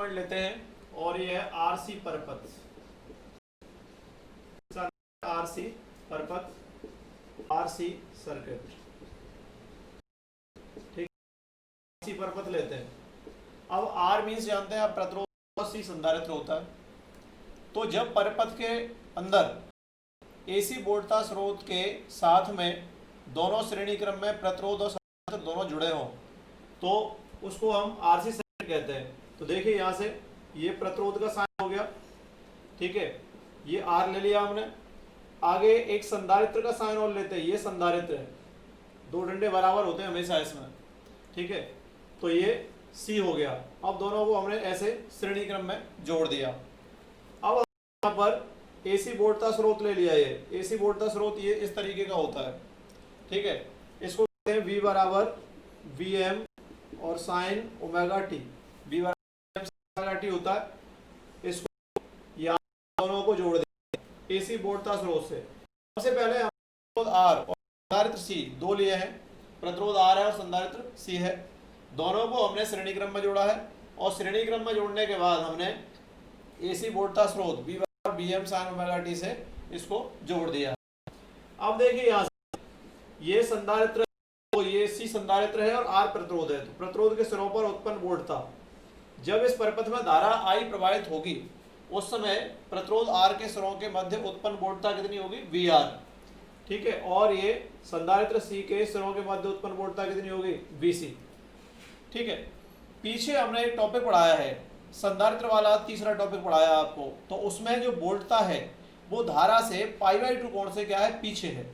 Point लेते हैं और ये है आरसी परपथ, आरसी परपथ, आरसी सर्किट, ठीक, आरसी परपथ लेते हैं। अब आर मीन्स जानते हैं आप प्रतिरोध, सी संधारित्र होता है। तो जब परपथ के अंदर एसी वोल्टता स्रोत के साथ में दोनों श्रेणी क्रम में प्रतिरोध और संधारित्र दोनों जुड़े हों तो उसको हम आरसी सर्किट कहते हैं। तो देखिए यहाँ से ये प्रतिरोध का साइन हो गया, ठीक है, ये आर ले लिया हमने। आगे एक संधारित्र का साइन और लेते हैं, ये संधारित्र है, दो डंडे बराबर होते हैं हमेशा इसमें, ठीक है, तो ये सी हो गया। अब दोनों को हमने ऐसे श्रेणी क्रम में जोड़ दिया। अब यहाँ पर एसी वोल्टता स्रोत ले लिया, ये एसी वोल्टता स्रोत ये इस तरीके का होता है, ठीक है, इसको कहते हैं V बराबर Vm और साइन ओमेगा टी, V बराबर ओमेगा टी होता है। इसको यहाँ दोनों को जोड़ दें एसी वोल्टता स्रोत से। सबसे पहले हम प्रतिरोध R और संधारित्र C दो लिए हैं, प्रतिरोध R है और संधारित्र C है, दोनों को हमने श्रेणी क्रम में जोड़ा है और श्रेणी क्रम में जोड़ने के बाद हमने एसी वोल्टता स्रोत V बराबर Vm साइन ओमेगा टी से इसको जोड़ दिया। अब देखिए यहाँ से ये संधारित्र, तो ये सी संधारित्र है और आर प्रतिरोध है। तो प्रतिरोध के सिरों पर उत्पन्न वोल्टता, जब इस परिपथ में धारा आई प्रवाहित होगी उस समय प्रतिरोध आर के सिरों के मध्य उत्पन्न वोल्टता कितनी होगी, वी आर, ठीक है, और ये संधारित्र सी के सिरों के मध्य उत्पन्न वोल्टता कितनी होगी, वी सी, ठीक है। पीछे हमने एक टॉपिक पढ़ाया है, संधारित्र वाला तीसरा टॉपिक पढ़ाया आपको, तो उसमें जो वोल्टता है वो धारा से π/2 कोण से क्या है, पीछे है।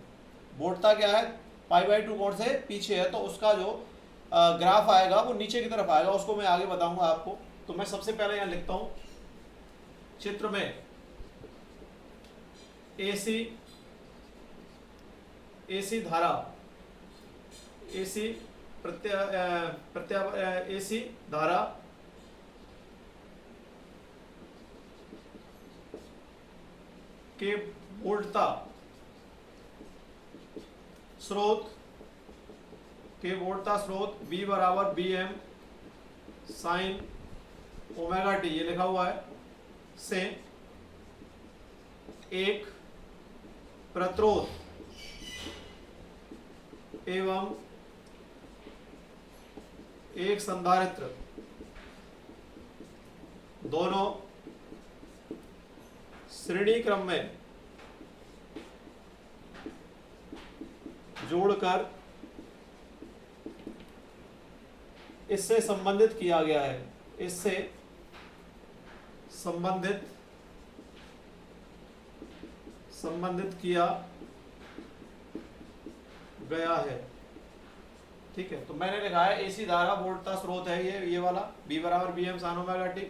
वोल्टता क्या है, π/2 कोण से पीछे है, तो उसका जो ग्राफ आएगा वो नीचे की तरफ आएगा, उसको मैं आगे बताऊंगा आपको। तो मैं सबसे पहले यहाँ लिखता हूं चित्र में एसी धारा, एसी एसी धारा के वोल्टता स्रोत के वोल्टता स्रोत V बराबर Vm साइन ओमेगा टी, ये लिखा हुआ है, से एक प्रतिरोध एवं एक संधारित्र दोनों श्रेणी क्रम में जोड़कर इससे संबंधित किया गया है, इससे संबंधित किया गया है, ठीक है। तो मैंने लिखा है एसी धारा वोल्टता स्रोत है ये वाला V बराबर Vm साइन ओमेगा टी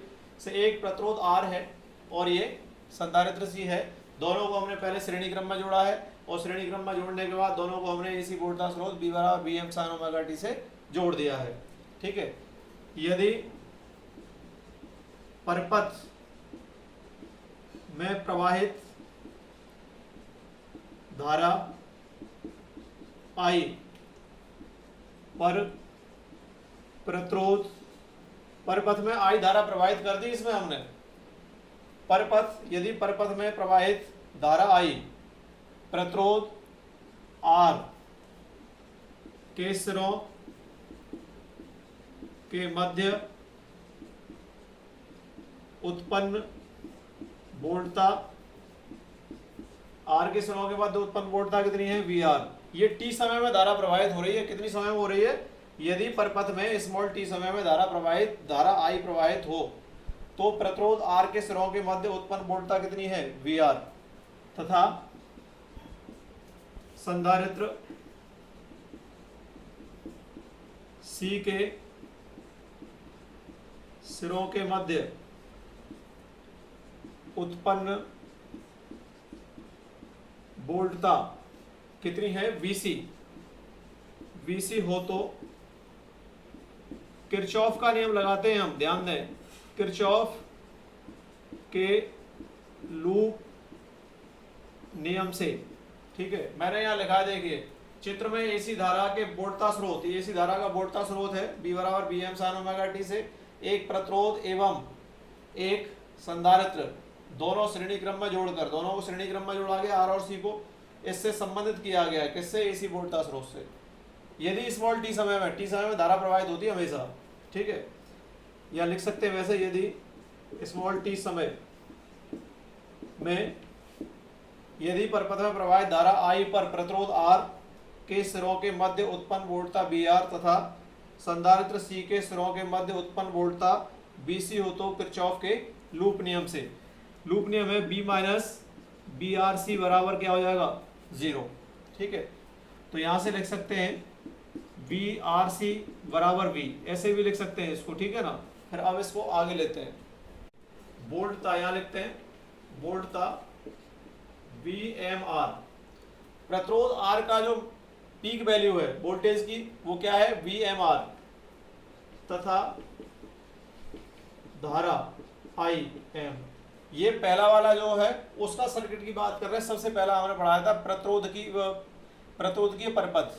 से एक प्रतिरोध R है और ये संधारित्र C है, दोनों को हमने पहले श्रेणी क्रम में जोड़ा है और श्रेणी क्रम में जोड़ने के बाद दोनों को हमने एसी वोल्टता स्रोत V बराबर Vm साइन ओमेगा टी से जोड़ दिया है, ठीक है। यदि परिपथ में प्रवाहित धारा I पर प्रतिरोध, परिपथ में I धारा प्रवाहित कर दी इसमें हमने, परिपथ, यदि परिपथ में प्रवाहित धारा I प्रतिरोध R के सिरों के मध्य उत्पन्न वोल्टता, R के सिरों के मध्य उत्पन्न वोल्टता कितनी है, VR। ये t समय में धारा प्रवाहित हो रही है, कितनी समय में हो रही है, यदि परिपथ में स्मॉल t समय में धारा I प्रवाहित हो तो प्रतिरोध R के सिरों के मध्य उत्पन्न वोल्टता कितनी है, VR, तथा संधारित्र C के सिरों के मध्य उत्पन्न वोल्टता कितनी है, VC। VC हो तो किरचॉफ का नियम लगाते हैं हम, ध्यान दें, किरचॉफ के लूप नियम से, ठीक है। मैंने यहाँ लिखा, देखिए चित्र में एसी धारा के वोल्टता स्रोत, एसी धारा का वोल्टता स्रोत है V बराबर Vm साइन ओमेगा टी से एक प्रतिरोध एवं एक संधारित्र दोनों श्रेणी क्रम में जोड़कर, दोनों को श्रेणी क्रम में जोड़ा गया, आर और सी को इससे संबंधित किया गया है, किससे, एसी वोल्टेज स्रोत से। यदि स्मॉल टी समय में धारा प्रवाहित होती है हमेशा, ठीक है, या लिख सकते हैं वैसे, यदि स्मॉल टी समय में यदि परपथ में प्रवाहित धारा आई पर प्रतिरोध आर के सिरों के मध्य उत्पन्न वोल्टता बी आर तथा संधारित्र सी के सिरों के मध्य उत्पन्न वोल्टता बी सी हो, तो किरचॉफ के लूप नियम से, लूप नियम है B minus B R C बराबर क्या हो जाएगा, 0, ठीक है। तो यहां से लिख सकते हैं बी आर सी बराबर वी, ऐसे भी लिख सकते हैं इसको, ठीक है ना। फिर अब इसको आगे लेते हैं, वोल्टता यहां लिखते हैं, वोल्टता वी एम आर, प्रतिरोध आर का जो पीक वैल्यू है वोल्टेज की वो क्या है, वी एम आर, तथा धारा आई एम। ये पहला वाला जो है उसका सर्किट की बात कर रहे हैं। सबसे पहला हमने पढ़ाया था प्रतिरोध की परपथ,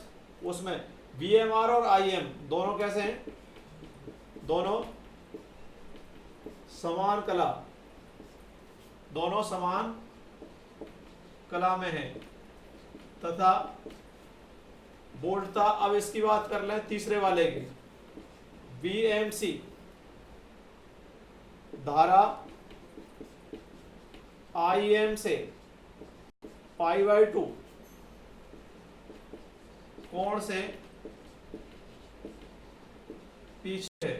उसमें वी एम आर और आई एम दोनों कैसे हैं, दोनों समान कला, दोनों समान कला में है, तथा वोल्टता, अब इसकी बात कर लें तीसरे वाले की, वी एम सी धारा आई एम से π/2 कोण से पीछे है।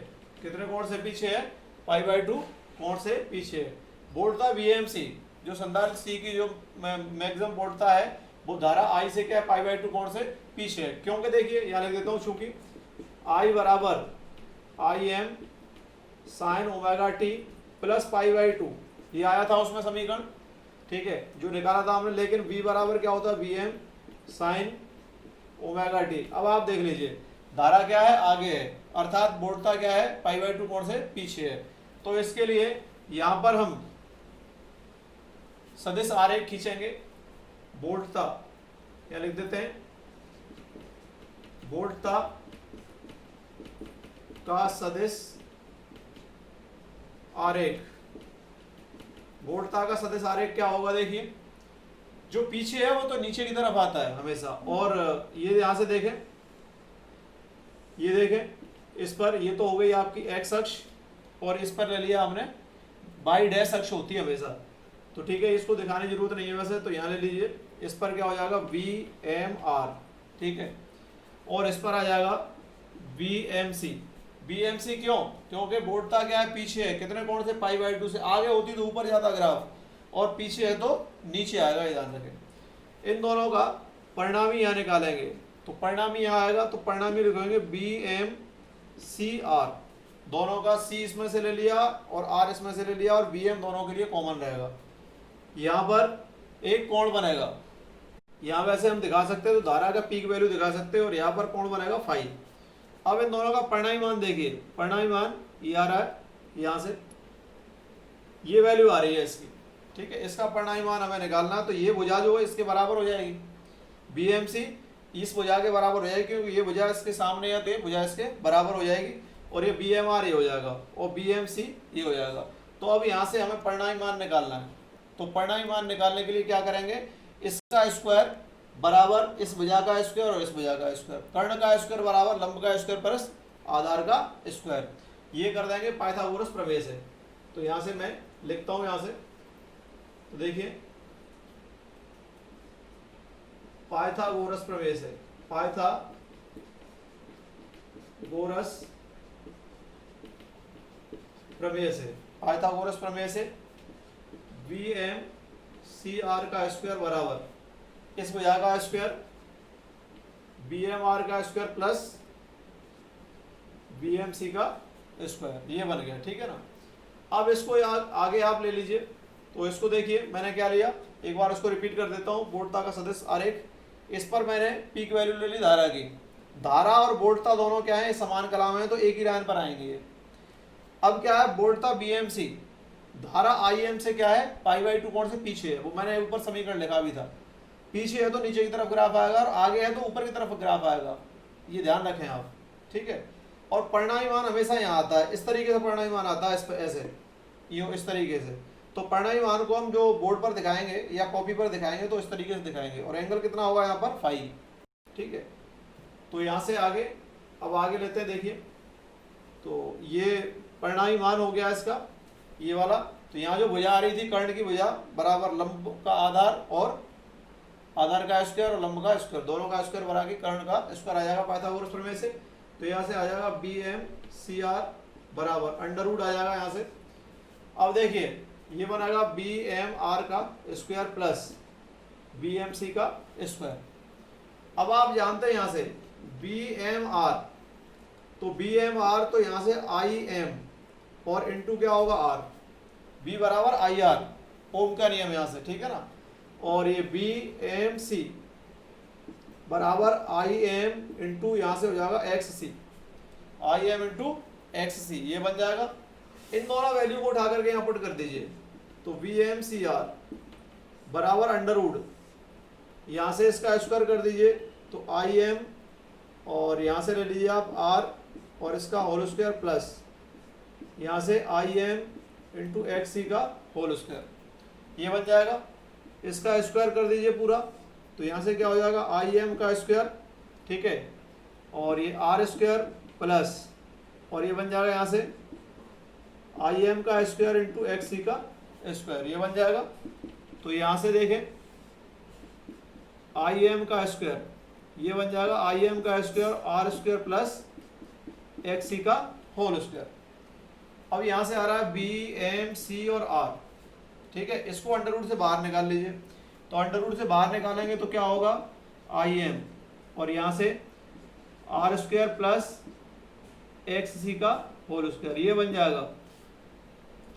कितने कोण से पीछे है, π/2 कोण से पीछे है। वोल्टता वीएमसी जो संधारित्र सी की जो मैक्सिमम वोल्टता है वो धारा आई से क्या है, π/2 कोण से पीछे है। क्योंकि देखिए यहां लिख देता हूं, चूंकि आई बराबर I M sine omega T plus π/2 ये आया था उसमें समीकरण, ठीक है, जो निकाला था हमने। लेकिन v बराबर क्या होता है, V M sine omega T. अब आप देख लीजिए धारा क्या है, आगे है, अर्थात वोल्टता क्या है, π/2 कोण से पीछे है। तो इसके लिए यहां पर हम सदिश आरेख खींचेंगे, वोल्टता क्या लिख देते हैं, वोल्टता का सदिश आरेख। वोल्टता का सदिश आरेख क्या होगा, देखिए जो पीछे है वो तो नीचे की तरफ आता है हमेशा, और ये यहां से देखें, ये देखें इस पर, ये तो हो गई आपकी एक्स अक्ष, और इस पर ले लिया हमने वाई डैश अक्ष होती है हमेशा, तो ठीक है, इसको दिखाने की जरूरत नहीं है वैसे, तो यहाँ ले लीजिए, इस पर क्या हो जाएगा, वी एम आर, ठीक है, और इस पर आ जाएगा V M C. V M C क्यों, क्योंकि वोल्टता क्या है, पीछे है, कितने कोण से, π/2 से। आगे होती तो ऊपर जाता ग्राफ, और पीछे है तो नीचे आएगा, ये ध्यान रखें। इन दोनों का परिणामी यहाँ निकालेंगे, तो परिणामी यहाँ आएगा, तो परिणामी लिखेंगे बी एम सी आर, दोनों का सी इसमें से ले लिया और आर इसमें से ले लिया, और वी एम दोनों के लिए कॉमन रहेगा। यहाँ पर एक कोण बनेगा, यहाँ वैसे हम दिखा सकते हैं, तो धारा का पीक वैल्यू दिखा सकते हैं, और यहाँ पर कोण बनेगा फाई। अब इन दोनों का परिणामी मान देखिए, परिणामी मान ये आ रहा है, यहाँ से ये वैल्यू आ रही है इसकी, ठीक है, इसका परिणामी मान हमें निकालना है। तो ये भुजा जो है इसके बराबर हो जाएगी, बी एम सी इस भुजा के बराबर हो जाएगी, क्योंकि ये भुजा इसके सामने या तो भुजा इसके बराबर हो जाएगी, और ये बी एम आर ये हो जाएगा, और बी एम सी ये हो जाएगा। तो अब यहाँ से हमें परिणामी मान निकालना है, तो परिणामी मान निकालने के लिए क्या करेंगे, इसका स्क्वायर बराबर इस भुजा का स्क्वायर और इस भुजा का स्क्वायर, कर्ण का स्क्वायर बराबर लंब का स्क्वायर प्लस आधार का स्क्वायर, ये कर देंगे पाइथागोरस प्रमेय से। तो यहाँ से मैं लिखता हूँ, यहाँ से तो देखिए पाइथागोरस प्रमेय से, पाइथागोरस प्रमेय से वी एम सी आर का स्क्वायर बराबर इस भुजा का स्क्वायर बी एम आर का square plus B M C का स्क्वायर, ये बन गया, ठीक है ना। अब इसको आगे आप ले लीजिए, तो इसको देखिए मैंने क्या लिया, एक बार इसको रिपीट कर देता हूँ, वोल्टता का सदिश आरेख। इस पर मैंने पीक वैल्यू ले ली धारा की, धारा और वोल्टता दोनों क्या है, समान कला में है, तो एक ही लाइन पर आएंगे ये। अब क्या है, वोल्टता बी एम सी धारा आई एम से क्या है, π/2 कोण से पीछे है, वो मैंने ऊपर समीकरण लिखा भी था, पीछे है तो नीचे की तरफ ग्राफ आएगा, और आगे है तो ऊपर की तरफ ग्राफ आएगा, ये ध्यान रखें आप, ठीक है। और परिणामी मान हमेशा यहाँ आता है, इस तरीके से परिणामी मान आता है, इस पर ऐसे, ये इस तरीके से। तो परिणामी मान को हम जो बोर्ड पर दिखाएंगे या कॉपी पर दिखाएंगे तो इस तरीके से दिखाएंगे, और एंगल कितना होगा यहाँ पर 5, ठीक है। तो यहाँ से आगे, अब आगे लेते हैं, देखिए तो ये परिणामी मान हो गया इसका, ये वाला। तो यहाँ जो भुजा आ रही थी, कर्ण की भुजा बराबर लंब का आधार और आधार का स्क्वायर और लंब का स्क्वायर, दोनों का स्क्वायर बना के कर्ण का स्क्वायर आ जाएगा पाइथागोरस प्रमेय से। तो यहाँ से आ जाएगा बी एम सी आर बराबर अंडर रूट आ जाएगा यहाँ से। अब देखिए ये बनेगा बी एम आर का square plus B M C का स्क्वायर। अब आप जानते हैं यहाँ से बी एम आर, तो बी एम आर तो यहाँ से आई एम और इंटू क्या होगा आर, बी बराबर आई आर, ओम का नियम यहाँ से, ठीक है ना। और ये बी एम सी बराबर आई एम इंटू यहाँ से हो जाएगा X C, I M into X C, ये बन जाएगा। इन दोनों वैल्यू को उठा करके यहाँ पुट कर दीजिए। तो वी एम सी आर बराबर अंडर रूट, यहाँ से इसका स्क्वायर कर दीजिए तो आई एम, और यहाँ से ले लीजिए आप आर और इसका होल स्क्वायर प्लस यहाँ से आई एम इंटू एक्स सी का होल स्क्वायर, ये बन जाएगा। इसका स्क्वायर कर दीजिए पूरा, तो यहाँ से क्या हो जाएगा आई एम का स्क्वायर, ठीक है, और ये आर स्क्वायर प्लस, और ये बन जाएगा यहाँ से आई एम का स्क्वायर इंटू एक्स सी का स्क्वायर, ये बन जाएगा। तो यहाँ से देखें आई एम का स्क्वायर, ये बन जाएगा आई एम का square R square plus X C का होल स्क्वायर। अब यहाँ से आ रहा है बी एम सी और आर, ठीक है, इसको अंडर रूट से बाहर निकाल लीजिए। तो अंडर रूट से बाहर निकालेंगे तो क्या होगा आई एम और यहाँ से are square plus X C का होल स्क्वायर, ये बन जाएगा,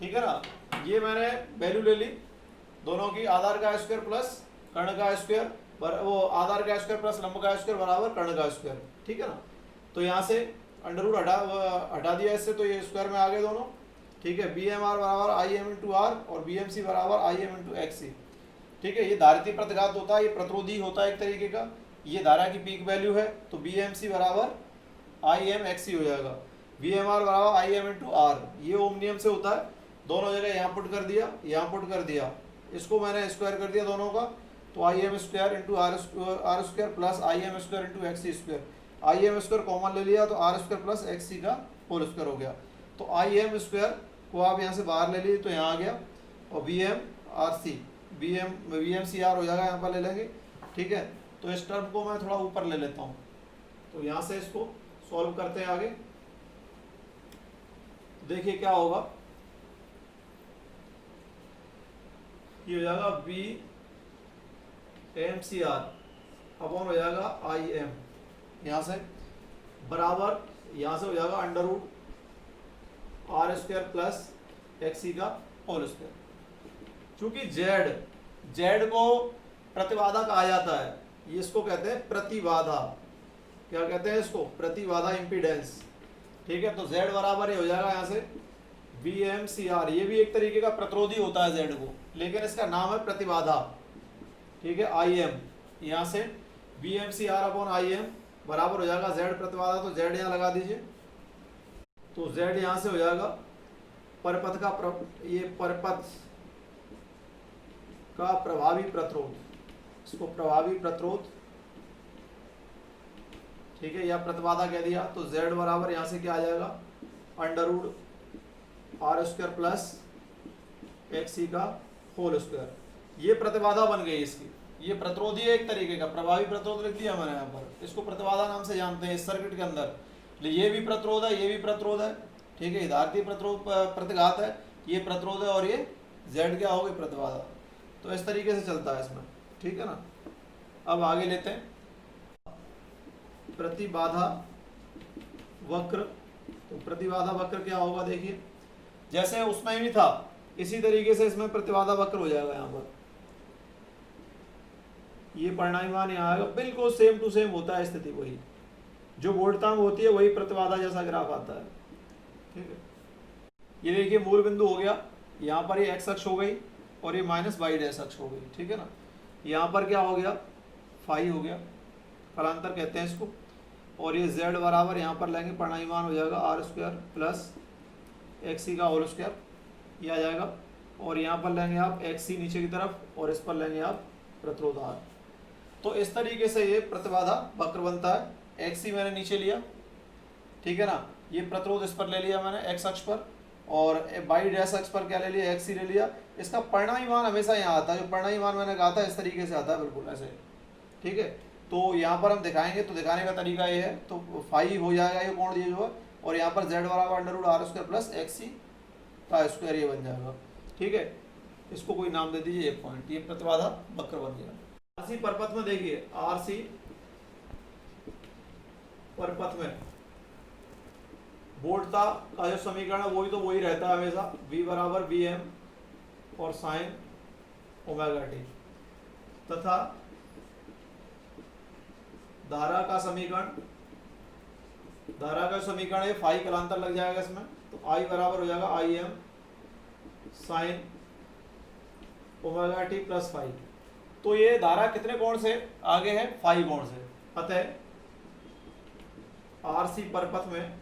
ठीक है ना। ये मैंने वैल्यू ले ली दोनों की, आधार का स्क्वायर प्लस कर्ण का स्क्वायर, वो आधार का स्क्वायर प्लस लंब का स्क्वायर बराबर कर्ण का स्क्वायर, ठीक है ना। तो यहाँ से अंडर रूट हटा दिया इससे, तो ये स्क्वायर में आ गए दोनों, ठीक है। बी एम आर बराबर आई एम इंटू आर और बी एम सी बराबर आई एम इंटू एक्स सी, ठीक है। ये धारिती प्रतिघात होता है, ये प्रतिरोधी होता है एक तरीके का, ये धारा की पीक वैल्यू है। तो बी एम सी बराबर आई एम एक्स सी हो जाएगा, बी एम आर बराबर आई एम इंटू आर, ये ओम नियम से होता है। दोनों जगह यहाँ पुट कर दिया, यहाँ पुट कर दिया, इसको मैंने स्क्वायर कर दिया दोनों का। तो I M square into R square plus I M square into X C square, I M square common ले लिया तो R square plus X C का होल स्क्वायर हो गया। तो आई एम स्क्वायर को आप यहाँ से बाहर ले लीजिए तो यहाँ आ गया, और B M R C B M C R हो जाएगा, यहाँ पर ले लेंगे, ठीक है। तो इस टर्म को मैं थोड़ा ऊपर ले लेता हूँ, तो यहाँ से इसको सॉल्व करते हैं आगे। देखिए क्या होगा, ये हो जाएगा B M C R upon हो जाएगा आई एम, यहाँ से बराबर यहाँ से हो जाएगा under root R square plus X C का होल स्क्वायर। चूंकि जेड को प्रतिबाधा कहा जाता है, ये इसको कहते हैं प्रतिबाधा, क्या कहते हैं इसको, प्रतिबाधा इम्पीडेंस, ठीक है। तो जेड बराबर ये हो जाएगा यहाँ से बी एम सी आर, ये भी एक तरीके का प्रतिरोधी होता है जेड को, लेकिन इसका नाम है प्रतिबाधा, ठीक है। आई एम यहाँ से B M C R upon I M बराबर हो जाएगा जेड प्रतिबाधा, तो जेड यहाँ लगा दीजिए। तो जेड यहाँ से हो जाएगा परपथ का ये परपथ का प्रभावी प्रतिरोध, इसको प्रभावी प्रतिरोध, ठीक है, या प्रतिबाधा कह दिया। तो जेड बराबर यहाँ से क्या आ जाएगा under root R square plus X C का होल स्क्वायर, ये प्रतिबाधा बन गई इसकी। ये प्रतिरोधी है एक तरीके का, प्रभावी प्रतिरोध लिख दिया मैंने यहाँ पर, इसको प्रतिबाधा नाम से जानते हैं इस सर्किट के अंदर। ये भी प्रतिरोध है, ये भी प्रतिरोध है, ठीक है, धारितीय प्रतिरोध प्रतिघात है, ये प्रतिरोध है, और ये जेड क्या होगी प्रतिबाधा। तो इस तरीके से चलता है इसमें, ठीक है ना। अब आगे लेते हैं प्रतिबाधा वक्र। तो प्रतिबाधा वक्र क्या होगा, देखिए जैसे उसमें भी था इसी तरीके से इसमें प्रतिबाधा वक्र हो जाएगा। यहाँ पर ये परिणामी मान यहाँ आएगा, बिल्कुल सेम टू सेम होता है स्थिति, वही जो वोल्टांग होती है वही प्रतिबाधा जैसा ग्राफ आता है, ठीक है। ये देखिए मूल बिंदु हो गया, यहाँ पर ये एक्स अक्ष हो गई और ये माइनस वाई डैश अक्ष हो गई, ठीक है ना। यहाँ पर क्या हो गया फाई हो गया, फलांतर कहते हैं इसको, और ये जेड बराबर यहाँ पर लेंगे परिणामी मान हो जाएगा are square plus X C का होल स्क्वायर, ये आ जाएगा, और यहाँ पर लेंगे आप XC नीचे की तरफ, और इस पर लेंगे आप प्रतिरोध R। तो इस तरीके से ये प्रतिबाधा वक्र बनता है। XC मैंने नीचे लिया, ठीक है ना, ये प्रतिरोध इस पर ले लिया मैंने x अक्ष पर, और y डैश अक्ष पर क्या ले लिया, XC ले लिया। इसका परिणामी मान हमेशा यहाँ आता है, जो परिणामी मान मैंने कहा था इस तरीके से आता है, बिल्कुल ऐसे, ठीक है। तो यहाँ पर हम दिखाएंगे, तो दिखाने का तरीका ये है, तो फाई हो जाएगा ये कोण, ये जो है, और यहाँ पर z बराबर √r² प्लस XC का स्क्वायर ये बन जाएगा, ठीक है। इसको कोई नाम दे दीजिए 1 पॉइंट, ये प्रतिबाधा वक्र बन गया। RC परपथ में देखिए, RC परपथ में वोल्टता का जो समीकरण है वही तो वही रहता है हमेशा, V बराबर Vm और साइन ओमेगा टी, तथा धारा का समीकरण है फाई कलांतर लग जाएगा इसमें, तो I बराबर हो जाएगा Im sine omega T plus phi. तो ये धारा कितने कोण से आगे है, फाई कोण से। अतः RC परपथ में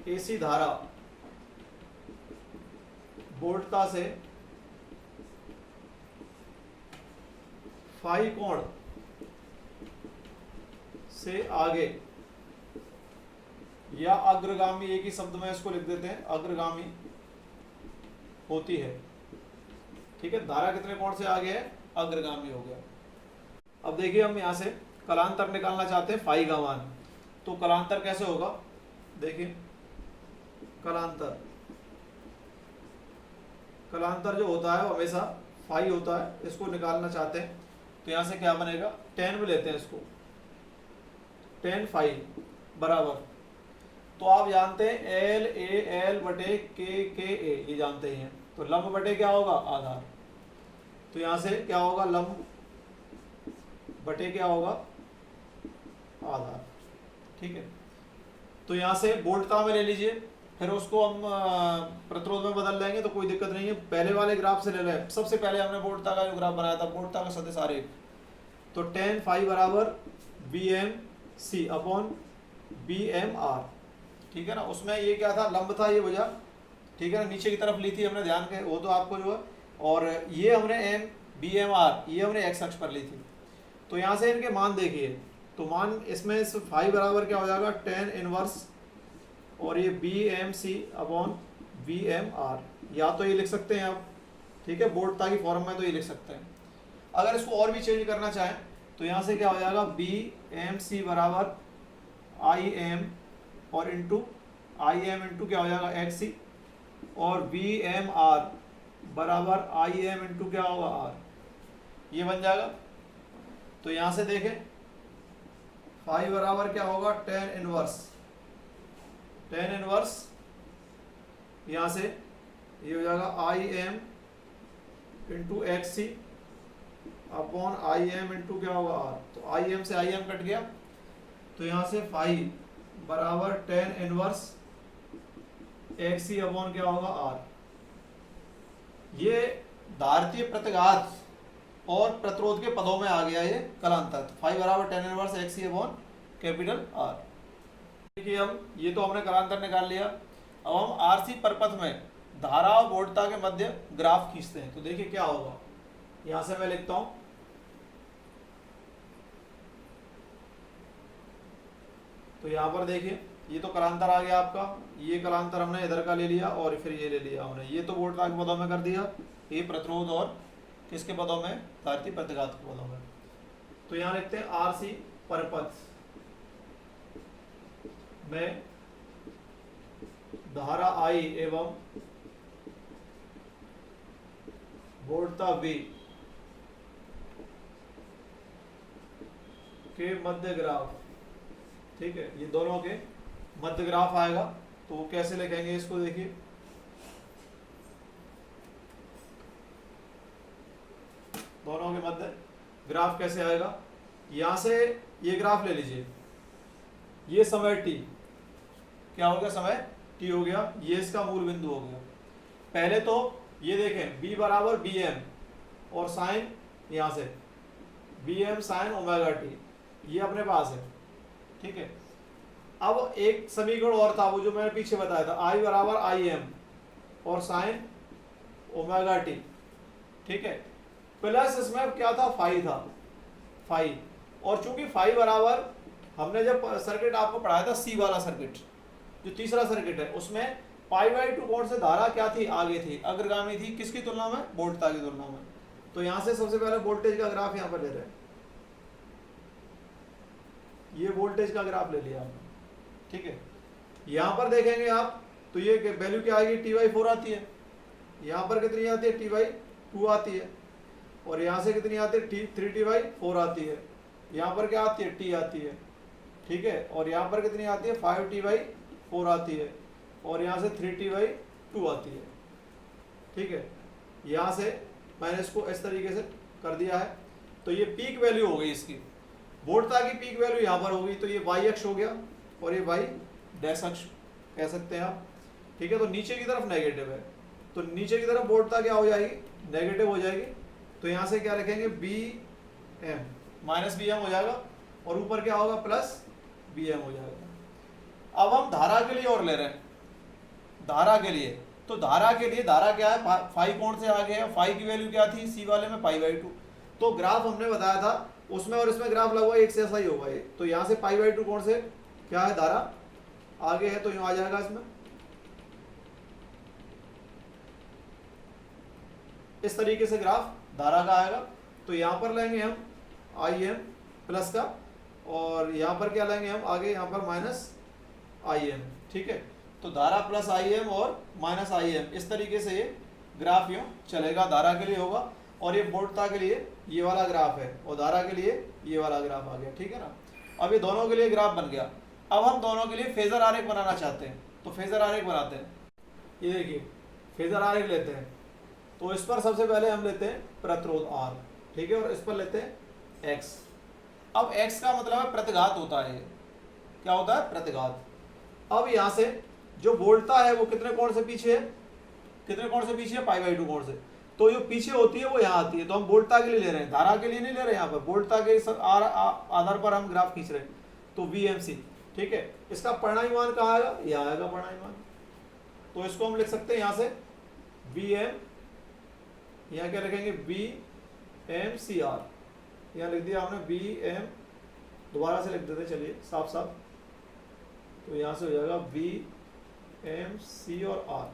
AC धारा वोल्टता से फाई कोण से आगे या अग्रगामी, एक ही शब्द में इसको लिख देते हैं, अग्रगामी होती है, ठीक है। धारा कितने कोण से आगे है, अग्रगामी हो गया। अब देखिए हम यहां से कलांतर निकालना चाहते हैं फाई का मान, तो कलांतर कैसे होगा, देखिए कलांतर जो होता है वो हमेशा फाई होता है। इसको निकालना चाहते हैं तो यहाँ से क्या बनेगा, tan में लेते हैं इसको, tan फाई बराबर, तो आप जानते हैं L A L बटे K A, ये जानते ही हैं। तो लंब बटे क्या होगा, आधार, तो यहाँ से क्या होगा, लंब बटे क्या होगा, आधार, ठीक है। तो यहाँ से वोल्टता में ले लीजिए, फिर उसको हम प्रतिरोध में बदल लेंगे तो कोई दिक्कत नहीं है। पहले वाले ग्राफ से ले लें, सबसे पहले हमने वोल्टता का जो ग्राफ बनाया था, वोल्टता का सदिश आरेख, तो tan फाई बराबर VmC अपॉन VmR, ठीक है ना। उसमें ये क्या था, लंब था ये भुजा, ठीक है ना, नीचे की तरफ ली थी हमने, ध्यान के वो तो आपको जो है, और ये हमने VmR ये हमने x अक्ष पर ली थी। तो यहाँ से इनके मान देखिए, तो मान इसमें इस फाई बराबर क्या हो जाएगा, tan इनवर्स, और ये VmC अपॉन VmR, या तो ये लिख सकते हैं आप, ठीक है, वोल्टता की फॉर्म में तो ये लिख सकते हैं। अगर इसको और भी चेंज करना चाहें तो यहाँ से क्या हो जाएगा, VmC बराबर Im और इंटू Im इंटू क्या हो जाएगा, XC, और VmR बराबर Im इंटू क्या होगा, R, ये बन जाएगा। तो यहाँ से देखें फाई बराबर क्या होगा, tan इनवर्स, यहाँ से ये हो जाएगा Im into XC upon Im into क्या होगा, R, तो Im से Im कट गया, तो यहाँ से फाई बराबर tan इनवर्स XC अपॉन क्या होगा, R। ये धारतीय प्रतिघात और प्रतिरोध के पदों में आ गया ये कलांतर, तो फाई बराबर tan inverse XC upon capital R। देखिए हम ये तो हमने कलांतर निकाल लिया। अब हम RC परपथ में धारा और वोल्टता के मध्य ग्राफ खींचते हैं, तो देखिए क्या होगा, यहां से मैं लिखता हूं, तो यहां पर देखिए ये तो कलांतर आ गया आपका, ये कलांतर हमने इधर का ले लिया और फिर ये ले लिया हमने, ये तो वोल्टता के पदों में कर दिया, ये प्रतिरोध और किसके पदों में, धारतीय प्रतिघात के पदों में। तो यहां लिखते हैं RC परपथ में धारा I एवं वोल्टता V के मध्य ग्राफ, ठीक है, ये दोनों के मध्य ग्राफ आएगा। तो वो कैसे लिखेंगे इसको, देखिए दोनों के मध्य ग्राफ कैसे आएगा, यहां से ये ग्राफ ले लीजिए, ये समय t क्या हो गया, समय t हो गया, ये इसका मूल बिंदु हो गया। पहले तो ये देखें b बराबर Bm और साइन, यहां से Bm साइन ओमेगा t, ये अपने पास है, ठीक है। अब एक समीकरण और था वो जो मैंने पीछे बताया था, I बराबर आई एम और साइन ओमेगा टी, ठीक है, प्लस इसमें अब क्या था, फाई था, फाई, और चूंकि फाई बराबर हमने जब सर्किट आपको पढ़ाया था सी वाला सर्किट, जो तीसरा सर्किट है, उसमें पाई बाई टू कोण से धारा क्या थी, आगे थी, अग्रगामी थी, किसकी तुलना में, वोल्टता की तुलना में। तो यहां से सबसे पहले वोल्टेज का ग्राफ यहां पर ले रहे हैं, ये वोल्टेज का ग्राफ ले लिया आपने, ठीक है। यहां पर देखेंगे आप तो ये वैल्यू क्या आएगी, टी बाई 4 आती है, यहां पर कितनी आती है, टी बाई 2 आती है, और यहां से कितनी आती है, टी 3 टी बाई 4 आती है, यहां पर क्या आती है, टी आती है, ठीक है, और यहां पर कितनी आती है, 5 टी बाई 4 आती है, और यहां से 3 टी बाई 2 आती है, ठीक है। यहां से मैंने इसको इस तरीके से कर दिया है, तो ये पीक वैल्यू हो गई इसकी, वोल्टता की पीक वैल्यू यहां पर होगी, तो ये वाई अक्ष हो गया और ये वाई डैश अक्ष कह सकते हैं आप, ठीक है। तो नीचे की तरफ नेगेटिव है, तो नीचे की तरफ वोल्टता क्या हो जाएगी, नेगेटिव हो जाएगी, तो यहां से क्या लिखेंगे, B M, minus B M हो जाएगा, और ऊपर क्या होगा, प्लस बी एम हो जाएगा। अब हम धारा के लिए और ले रहे हैं, धारा के लिए, तो धारा के लिए धारा क्या है, फाई कोण से आगे है, फाई की वैल्यू क्या थी, सी वाले में पाई बाई 2, तो ग्राफ हमने बताया था उसमें और इसमें ग्राफ लगभग एक से ऐसा ही होगा ये, तो यहाँ से पाई बाई 2 कोण से क्या है, धारा आगे है, तो यूं आ जाएगा इसमें, इस तरीके से ग्राफ धारा का आएगा। तो यहां पर लेंगे हम आई एम प्लस का, और यहां पर क्या लेंगे हम आगे, यहां पर माइनस आई एम, ठीक है। तो धारा प्लस आई एम और माइनस आई एम, इस तरीके से ये ग्राफ यूं चलेगा, धारा के लिए होगा, और ये वोल्टता के लिए ये वाला ग्राफ है, और धारा के लिए ये वाला ग्राफ आ गया, ठीक है ना। अब ये दोनों के लिए ग्राफ बन गया। अब हम दोनों के लिए फेजर आरेख बनाना चाहते हैं, तो फेजर आरेख बनाते हैं। ये देखिए फेजर आरेख लेते हैं, तो इस पर सबसे पहले हम लेते हैं प्रतिरोध R, ठीक है, और इस पर लेते हैं X। अब X का मतलब है प्रतिघात होता है, क्या होता है, प्रतिघात। अब यहां से जो वोल्टता है वो कितने कोण से पीछे है, कितने कोण से पीछे है, पाई बाई 2 कोण से, तो जो पीछे होती है वो यहाँ आती है, तो हम वोल्टता के लिए ले रहे हैं, धारा के लिए नहीं ले रहे हैं, यहाँ पर वोल्टता के आधार पर हम ग्राफ खींच रहे हैं, तो VMC, ठीक है। इसका परिणामी मान कहाँ आएगा, यहाँ आएगा परिणामी मान, तो इसको हम लिख सकते हैं यहाँ से VM, यहाँ क्या लिखेंगे, VMCR, यहाँ लिख दिया हमने VM, दोबारा से लिख देते चलिए साफ साफ, तो यहाँ से हो जाएगा VMC और R,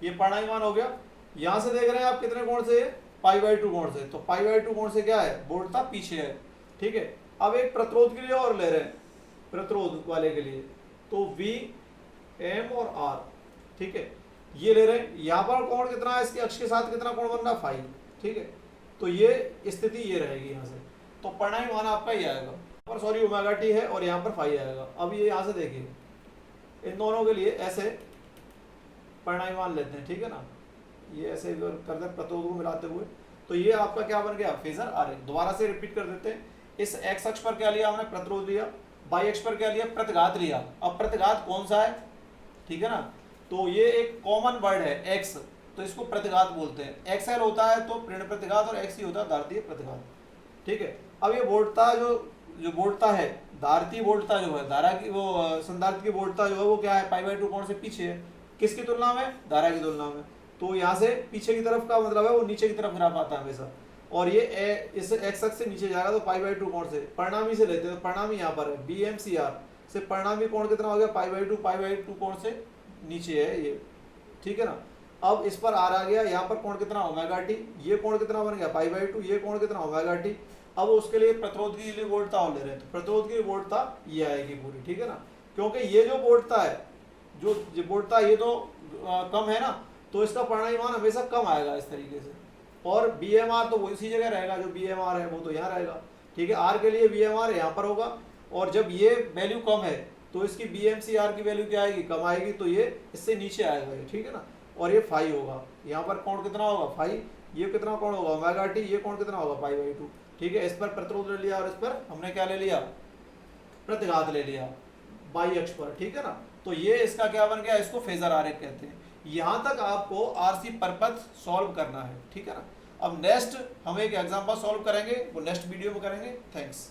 ये परिणामी मान हो गया। यहां से देख रहे हैं आप कितने कोण से, पाई बाई 2 कोण से, तो पाई बाई 2 कोण से क्या है, वोल्टता पीछे है, ठीक है। अब एक प्रतिरोध के लिए और ले रहे हैं, प्रतिरोध वाले के लिए, तो VM और R, ठीक है, ये ले रहे हैं। यहाँ पर कोण कितना है, इसके अक्ष के साथ कितना कोण बन रहा है, फाई, ठीक है। तो ये स्थिति ये रहेगी यहाँ से, तो परिणामी मान आपका ये आएगा, पर सॉरी ओमेगा टी है और यहाँ पर फाई आएगा। अब ये यहाँ से देखिए, इन दोनों के लिए ऐसे परिणामी मान लेते हैं, ठीक है ना, ये ऐसे करते हैं प्रतिरोध को मिलाते हुए, तो ये आपका क्या बन गया, फेजर आरेख। दोबारा से रिपीट कर देते हैं, इस एक्स अक्ष पर क्या लिया हमने, प्रतिरोध लिया, वाई अक्ष पर क्या लिया, प्रतिघात लिया। अब प्रतिघात कौन सा है, ठीक है ना, तो ये एक कॉमन वर्ड है एक्स, तो इसको प्रतिघात बोलते हैं। एक्सएल होता है तो ऋण प्रतिघात और एक्स ही होता है धारतीय प्रतिघात, ठीक है। अब ये वोल्टता जो वोल्टता है, धारतीय वोल्टता जो है, धारा की वो संधारित्र की वोल्टता जो है वो क्या है, पाई बाई 2 कोण से पीछे है, किसकी तुलना में, धारा की तुलना में। तो यहाँ से पीछे की तरफ का मतलब है वो नीचे की तरफ ग्राफ आता है हमेशा, और ये इस एक्स अक्ष से नीचे जाएगा तो पाई बाई 2 कोण से, परिणामी से लेते हैं, तो परिणामी यहाँ पर है VMCR से, परिणामी कोण कितना हो गया, पाई बाई 2 कोण से नीचे है ये, ठीक है ना। अब इस पर R आ गया, यहाँ पर कोण कितना, ओमेगा टी, ये कोण कितना बन गया, पाई बाई 2, ये कोण कितना, ओमेगा टी। अब उसके लिए प्रतिरोध के लिए वोल्टता ले रहे हैं, तो प्रतिरोध की वोल्टता ये आएगी पूरी, ठीक है ना, क्योंकि ये जो वोल्टता है, जो वोल्टता ये तो कम है ना, तो इसका परिणामी मान हमेशा कम आएगा इस तरीके से। और BMR तो वो इसी जगह रहेगा, जो BMR है वो तो यहाँ रहेगा, ठीक है। R के लिए BMR यहाँ पर होगा, और जब ये वैल्यू कम है तो इसकी BMCR की वैल्यू क्या आएगी, कम आएगी, तो ये इससे नीचे आएगा ये, ठीक है ना। और ये फाई होगा, यहाँ पर कोण कितना होगा, फाई, ये कितना कोण होगा, ओमेगा टी, ये कोण कितना होगा, पाई बाई 2, ठीक है। इस पर प्रतिरोध ले लिया और इस पर हमने क्या ले लिया, प्रतिघात ले लिया वाई अक्ष पर, ठीक है ना। तो ये इसका क्या बन गया, इसको फेजर आरेख कहते हैं। यहां तक आपको RC परपथ सॉल्व करना है, ठीक है ना। अब नेक्स्ट हम एक एग्जांपल सॉल्व करेंगे, वो नेक्स्ट वीडियो में करेंगे। थैंक्स।